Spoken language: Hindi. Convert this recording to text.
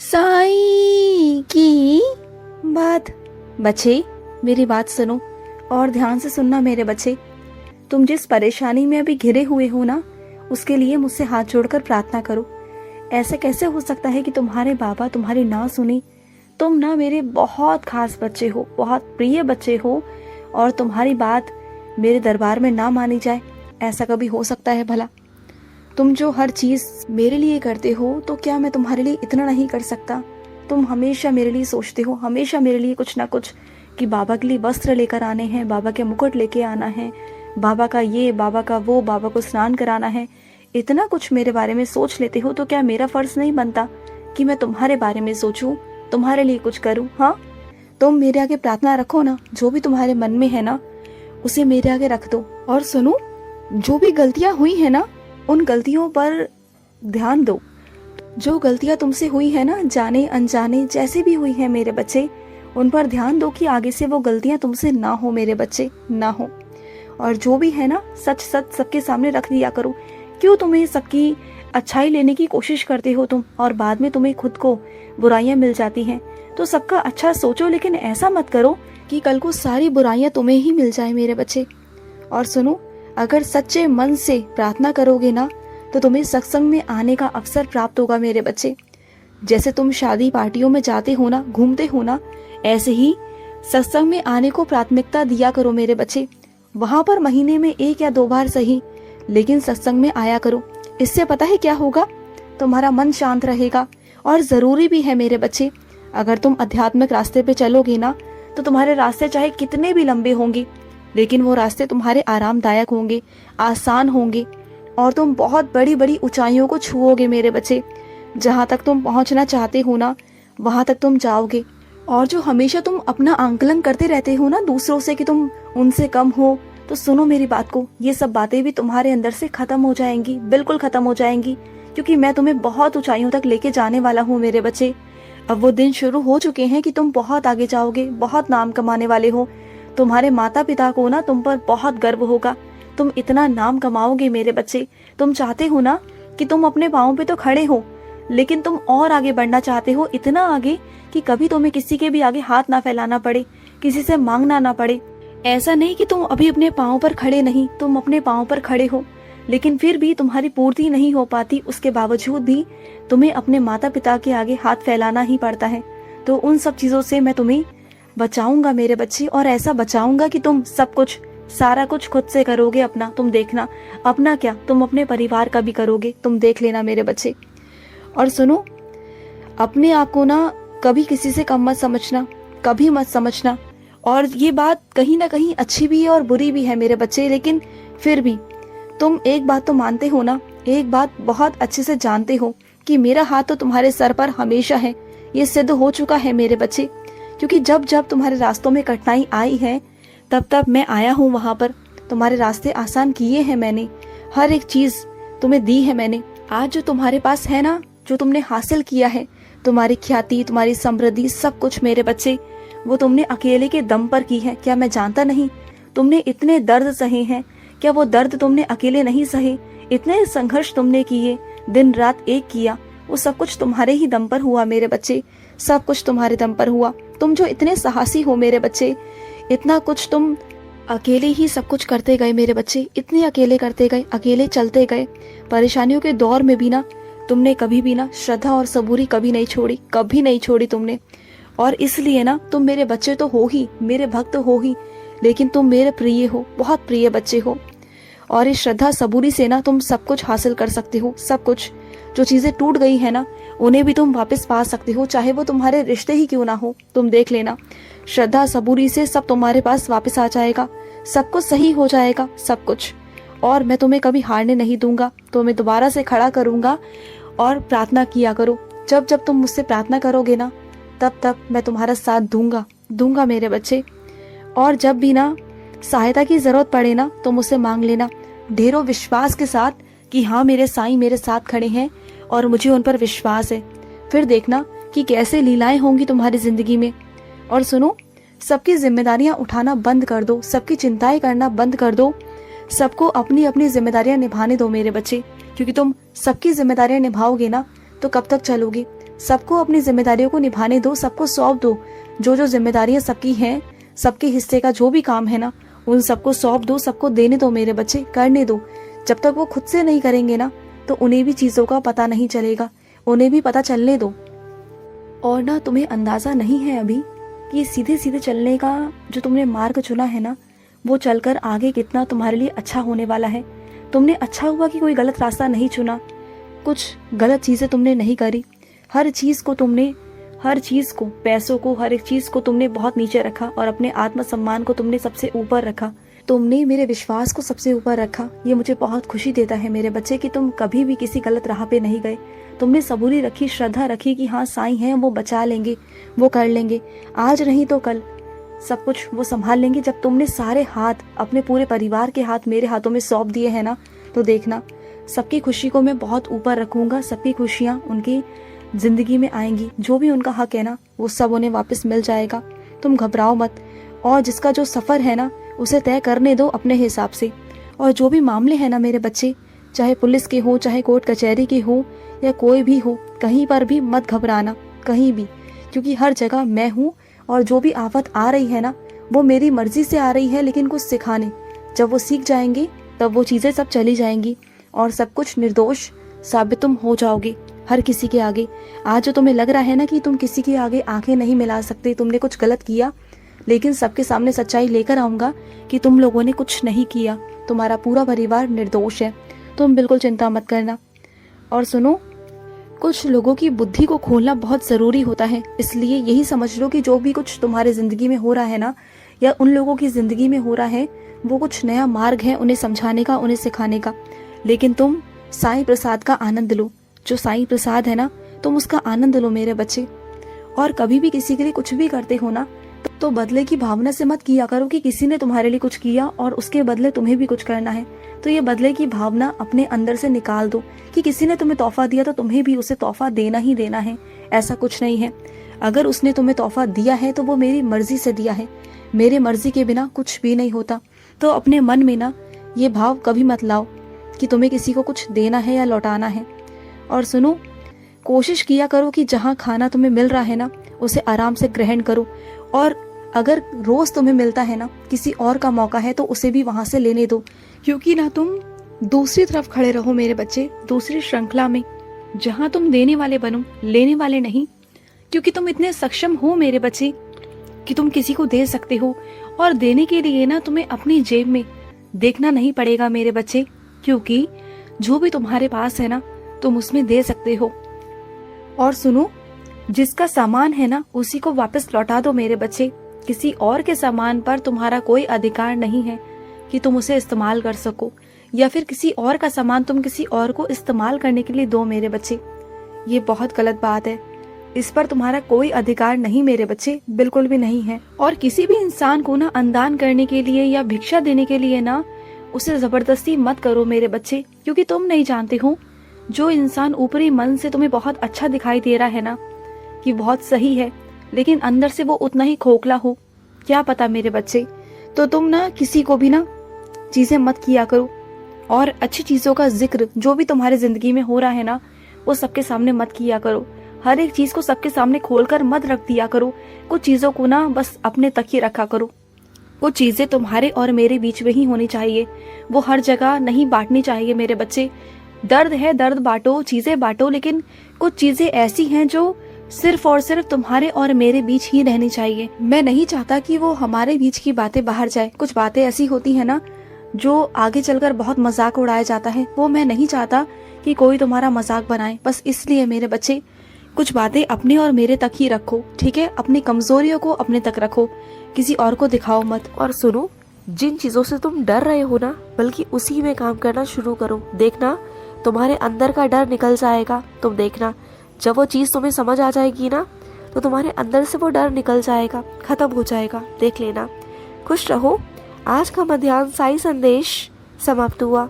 साई की बात। बच्चे मेरी बात सुनो और ध्यान से सुनना मेरे बच्चे। तुम जिस परेशानी में अभी घिरे हुए हो ना, उसके लिए मुझसे हाथ जोड़कर प्रार्थना करो। ऐसे कैसे हो सकता है कि तुम्हारे बाबा तुम्हारी ना सुनी? तुम ना मेरे बहुत खास बच्चे हो, बहुत प्रिय बच्चे हो, और तुम्हारी बात मेरे दरबार में ना मानी जाए, ऐसा कभी हो सकता है भला? तुम जो हर चीज मेरे लिए करते हो, तो क्या मैं तुम्हारे लिए इतना नहीं कर सकता? तुम हमेशा मेरे लिए सोचते हो, हमेशा मेरे लिए कुछ ना कुछ, कि बाबा के लिए वस्त्र लेकर आने हैं, बाबा के मुकुट लेके आना है, बाबा का ये, बाबा का वो, बाबा को स्नान कराना है। इतना कुछ मेरे बारे में सोच लेते हो, तो क्या मेरा फर्ज नहीं बनता कि मैं तुम्हारे बारे में सोचूं, तुम्हारे लिए कुछ करूं? हाँ, तुम मेरे आगे प्रार्थना रखो ना, जो भी तुम्हारे मन में है ना, उसे मेरे आगे रख दो। और सुनो, जो भी गलतियां हुई है ना, उन गलतियों पर ध्यान दो। जो गलतियां तुमसे हुई है ना, जाने अनजाने जैसे भी हुई है मेरे बच्चे, उन पर ध्यान दो कि आगे से वो गलतियां तुमसे ना हो मेरे बच्चे, ना हो। और जो भी है ना, सच सच सबके सामने रख दिया करो। क्यों तुम्हें सबकी अच्छाई लेने की कोशिश करते हो तुम, और बाद में तुम्हें खुद को बुराइयां मिल जाती हैं? तो सबका अच्छा सोचो, लेकिन ऐसा मत करो कि कल को सारी बुराइयां तुम्हें ही मिल जाए मेरे बच्चे। और सुनो, अगर सच्चे मन से प्रार्थना करोगे ना, तो तुम्हें सत्संग में आने का अवसर प्राप्त होगा मेरे बच्चे। जैसे तुम शादी पार्टियों में जाते हो ना, घूमते हो ना, ऐसे ही सत्संग में आने को प्राथमिकता दिया करो मेरे बच्चे। वहां पर महीने में 1 या 2 बार सही, लेकिन सत्संग में आया करो। इससे पता है क्या होगा? तुम्हारा मन शांत रहेगा। और जरूरी भी है मेरे बच्चे, अगर तुम आध्यात्मिक रास्ते पे चलोगे ना, तो तुम्हारे रास्ते चाहे कितने भी लंबे होंगे, लेकिन वो रास्ते तुम्हारे आरामदायक होंगे, आसान होंगे, और तुम बहुत बड़ी बड़ी ऊंचाइयों को छुओगे मेरे बच्चे। जहां तक तुम पहुंचना चाहते हो ना, वहां तक तुम जाओगे। और जो हमेशा तुम अपना आंकलन करते रहते हो ना दूसरों से, कि तुम उनसे कम हो, तो सुनो मेरी बात को, ये सब बातें भी तुम्हारे अंदर से खत्म हो जाएंगी, बिल्कुल खत्म हो जाएंगी, क्योंकि मैं तुम्हें बहुत ऊंचाइयों तक लेके जाने वाला हूँ मेरे बच्चे। अब वो दिन शुरू हो चुके हैं कि तुम बहुत आगे जाओगे, बहुत नाम कमाने वाले हो। तुम्हारे माता पिता को ना तुम पर बहुत गर्व होगा। तुम इतना नाम कमाओगे मेरे बच्चे। तुम चाहते हो ना कि तुम अपने पाँव पे तो खड़े हो, लेकिन तुम और आगे बढ़ना चाहते हो, इतना आगे कि कभी तुम्हें किसी के भी आगे हाथ ना फैलाना पड़े, किसी से मांगना ना पड़े। ऐसा नहीं कि तुम अभी अपने पाँव पर खड़े नहीं, तुम अपने पाँव पर खड़े हो, लेकिन फिर भी तुम्हारी पूर्ति नहीं हो पाती। उसके बावजूद भी तुम्हें अपने माता पिता के आगे हाथ फैलाना ही पड़ता है। तो उन सब चीजों से मैं तुम्हें बचाऊंगा मेरे बच्चे, और ऐसा बचाऊंगा कि तुम सब कुछ, सारा कुछ खुद से करोगे अपना। तुम देखना, अपना क्या, तुम अपने परिवार का भी करोगे, तुम देख लेना मेरे बच्चे। और सुनो, अपने आप को ना कभी किसी से कम मत समझना, कभी मत समझना। और ये बात कहीं ना कहीं अच्छी भी है और बुरी भी है मेरे बच्चे, लेकिन फिर भी तुम एक बात तो मानते हो ना, एक बात बहुत अच्छे से जानते हो कि मेरा हाथ तो तुम्हारे सर पर हमेशा है। ये सिद्ध हो चुका है मेरे बच्चे, क्योंकि जब जब तुम्हारे रास्तों में कठिनाई आई है, तब तब मैं आया हूँ वहां पर। तुम्हारे रास्ते आसान किए हैं मैंने, हर एक चीज तुम्हें दी है मैंने। आज जो तुम्हारे पास है ना, जो तुमने हासिल किया है, तुम्हारी ख्याति, तुम्हारी समृद्धि, सब कुछ मेरे बच्चे, वो तुमने अकेले के दम पर की है। क्या मैं जानता नहीं? तुमने इतने दर्द सहे हैं, क्या वो दर्द तुमने अकेले नहीं सहे? इतने संघर्ष तुमने किए, दिन रात एक किया, वो सब कुछ तुम्हारे ही दम पर हुआ मेरे बच्चे, सब कुछ तुम्हारे दम पर हुआ। तुम जो इतने साहसी हो मेरे बच्चे, इतना कुछ तुम अकेले ही सब कुछ करते गए मेरे बच्चे, इतने अकेले करते गए, अकेले चलते गए। परेशानियों के दौर में भी ना तुमने कभी भी ना श्रद्धा और सबूरी कभी नहीं छोड़ी, कभी नहीं छोड़ी तुमने। और इसलिए ना तुम मेरे बच्चे तो हो ही, मेरे भक्त हो ही, लेकिन तुम मेरे प्रिय हो, बहुत प्रिय बच्चे हो। और इस श्रद्धा सबूरी से ना तुम सब कुछ हासिल कर सकते हो, सब कुछ। जो चीजें टूट गई है ना, उन्हें भी तुम वापस पा सकते हो, चाहे वो तुम्हारे रिश्ते ही क्यों ना हो। तुम देख लेना, श्रद्धा सबूरी से सब तुम्हारे पास वापस आ जाएगा, सब कुछ सही हो जाएगा, सब कुछ। और मैं तुम्हें कभी हारने नहीं दूंगा, तुम्हें दोबारा से खड़ा करूंगा। और प्रार्थना किया करो, जब जब तुम मुझसे प्रार्थना करोगे ना, तब तब मैं तुम्हारा साथ दूंगा मेरे बच्चे। और जब भी ना सहायता की जरूरत पड़े ना, तो मुझसे मांग लेना, ढेरों विश्वास के साथ, कि हाँ मेरे साईं मेरे साथ खड़े हैं और मुझे उन पर विश्वास है। फिर देखना कि कैसे लीलाएं होंगी तुम्हारी जिंदगी में। और सुनो, सबकी जिम्मेदारियां उठाना बंद कर दो, सबकी चिंताएं करना बंद कर दो, सबको अपनी अपनी जिम्मेदारियां निभाने दो मेरे बच्चे। क्योंकि तुम सबकी जिम्मेदारियां निभाओगे ना, तो कब तक चलोगे? सबको अपनी जिम्मेदारियों को निभाने दो, सबको सौंप दो। जो जो जिम्मेदारियां सबकी हैं, सबके हिस्से का जो भी काम है ना, उन सबको सौंप दो, सबको देने दो मेरे बच्चे, करने दो। जब तक वो खुद से नहीं करेंगे ना, तो उन्हें भी चीजों का पता नहीं चलेगा, उन्हें भी पता चलने दो। और ना तुम्हें अंदाजा नहीं है अभी कि सीधे सीधे चलने का जो तुमने मार्ग चुना है ना, वो चलकर आगे कितना तुम्हारे लिए अच्छा होने वाला है। तुमने अच्छा हुआ कि कोई गलत रास्ता नहीं चुना, कुछ गलत चीजें तुमने नहीं करी। हर चीज को, पैसों को, हर एक चीज को तुमने बहुत नीचे रखा और अपने आत्मसम्मान को तुमने सबसे ऊपर रखा। तुमने मेरे विश्वास को सबसे ऊपर रखा। ये मुझे बहुत खुशी देता है मेरे बच्चे कि तुम कभी भी किसी गलत राह पे नहीं गए। तुमने सबूरी रखी, श्रद्धा रखी कि हाँ साईं हैं, वो बचा लेंगे, वो कर लेंगे, आज नहीं तो कल सब कुछ वो संभाल लेंगे। जब तुमने सारे हाथ अपने पूरे परिवार के हाथ मेरे हाथों में सौंप दिए हैं ना, तो देखना सबकी खुशी को मैं बहुत ऊपर रखूंगा। सबकी खुशियां उनकी जिंदगी में आएंगी, जो भी उनका हक है ना, वो सब उन्हें वापस मिल जाएगा। तुम घबराओ मत, और जिसका जो सफर है ना, उसे तय करने दो अपने हिसाब से। और जो भी मामले हैं ना मेरे बच्चे, चाहे पुलिस के हो, चाहे कोर्ट कचहरी के हो, या कोई भी हो, कहीं पर भी मत घबराना, कहीं भी, क्योंकि हर जगह मैं हूँ। और जो भी आफत आ रही है ना, वो मेरी मर्जी से आ रही है, लेकिन कुछ सिखाने। जब वो सीख जाएंगे तब वो चीजें सब चली जाएंगी और सब कुछ निर्दोष साबित तुम हो जाओगे हर किसी के आगे। आज जो तुम्हें लग रहा है ना कि तुम किसी के आगे आंखें नहीं मिला सकते, तुमने कुछ गलत किया, लेकिन सबके सामने सच्चाई लेकर आऊंगा कि तुम लोगों ने कुछ नहीं किया, तुम्हारा पूरा परिवार निर्दोष है। तुम बिल्कुल चिंता मत करना। और सुनो, कुछ लोगों की बुद्धि को खोलना बहुत जरूरी होता है, इसलिए यही समझ लो कि जो भी कुछ तुम्हारे जिंदगी में हो रहा है ना, या उन लोगों की जिंदगी में हो रहा है, वो कुछ नया मार्ग है उन्हें समझाने का, उन्हें सिखाने का। लेकिन तुम साईं प्रसाद का आनंद लो। जो साईं प्रसाद है ना, तुम उसका आनंद लो मेरे बच्चे। और कभी भी किसी के लिए कुछ भी करते हो ना, तो बदले की भावना से मत किया करो कि किसी ने तुम्हारे लिए कुछ किया और उसके बदले तुम्हें भी कुछ करना है। तो ये बदले की भावना अपने अंदर से निकाल दो कि किसी ने तुम्हें तोहफा दिया तो तुम्हें भी उसे तोहफा देना ही देना है। ऐसा कुछ नहीं है। अगर उसने तुम्हें तोहफा दिया है तो वो मेरी मर्जी से दिया है, मेरे मर्जी के बिना कुछ भी नहीं होता। तो अपने मन में ना ये भाव कभी मत लाओ कि तुम्हें किसी को कुछ देना है या लौटाना है। और सुनो, कोशिश किया करो कि जहाँ खाना तुम्हें मिल रहा है ना, उसे आराम से ग्रहण करो। और अगर रोज तुम्हें मिलता है ना, किसी और का मौका है तो उसे भी वहां से लेने दो, क्योंकि ना तुम दूसरी तरफ खड़े रहो मेरे बच्चे, दूसरी श्रृंखला में, जहां तुम देने वाले बनो, लेने वाले नहीं। क्योंकि तुम इतने सक्षम हो मेरे बच्चे कि तुम किसी को दे सकते हो। और देने के लिए ना तुम्हें अपनी जेब में देखना नहीं पड़ेगा मेरे बच्चे, क्योंकि जो भी तुम्हारे पास है ना, तुम उसमें दे सकते हो। और सुनो, जिसका सामान है ना, उसी को वापस लौटा दो मेरे बच्चे। किसी और के सामान पर तुम्हारा कोई अधिकार नहीं है कि तुम उसे इस्तेमाल कर सको, या फिर किसी और का सामान तुम किसी और को इस्तेमाल करने के लिए दो मेरे बच्चे। ये बहुत गलत बात है, इस पर तुम्हारा कोई अधिकार नहीं मेरे बच्चे, बिल्कुल भी नहीं है। और किसी भी इंसान को ना अनदान करने के लिए या भिक्षा देने के लिए ना उसे जबरदस्ती मत करो मेरे बच्चे, क्योंकि तुम नहीं जानते हो जो इंसान ऊपरी मन से तुम्हें बहुत अच्छा दिखाई दे रहा है ना, कि बहुत सही है, लेकिन अंदर से वो उतना ही खोखला हो, क्या पता मेरे बच्चे। तो तुम ना किसी को भी ना चीजें मत किया करो, और अच्छी चीजों का जिक्र जो भी तुम्हारी जिंदगी में हो रहा है ना, वो सबके सामने मत किया करो। हर एक चीज को सबके सामने खोलकर मत रख दिया करो। कुछ चीजों को ना बस अपने तक ही रखा करो। कुछ चीजें तुम्हारे और मेरे बीच में ही होनी चाहिए, वो हर जगह नहीं बांटनी चाहिए मेरे बच्चे। दर्द है, दर्द बांटो, चीजें बांटो, लेकिन कुछ चीजें ऐसी हैं जो सिर्फ और सिर्फ तुम्हारे और मेरे बीच ही रहनी चाहिए। मैं नहीं चाहता कि वो हमारे बीच की बातें बाहर जाए। कुछ बातें ऐसी होती है ना जो आगे चलकर बहुत मजाक उड़ाया जाता है, वो मैं नहीं चाहता कि कोई तुम्हारा मजाक बनाए। बस इसलिए मेरे बच्चे कुछ बातें अपने और मेरे तक ही रखो, ठीक है? अपनी कमजोरियों को अपने तक रखो, किसी और को दिखाओ मत। और सुनो, जिन चीजों से तुम डर रहे हो ना, बल्कि उसी में काम करना शुरू करो। देखना तुम्हारे अंदर का डर निकल जाएगा। तुम देखना, जब वो चीज तुम्हें समझ आ जाएगी ना, तो तुम्हारे अंदर से वो डर निकल जाएगा, खत्म हो जाएगा। देख लेना। खुश रहो। आज का मध्याह्न साई संदेश समाप्त हुआ।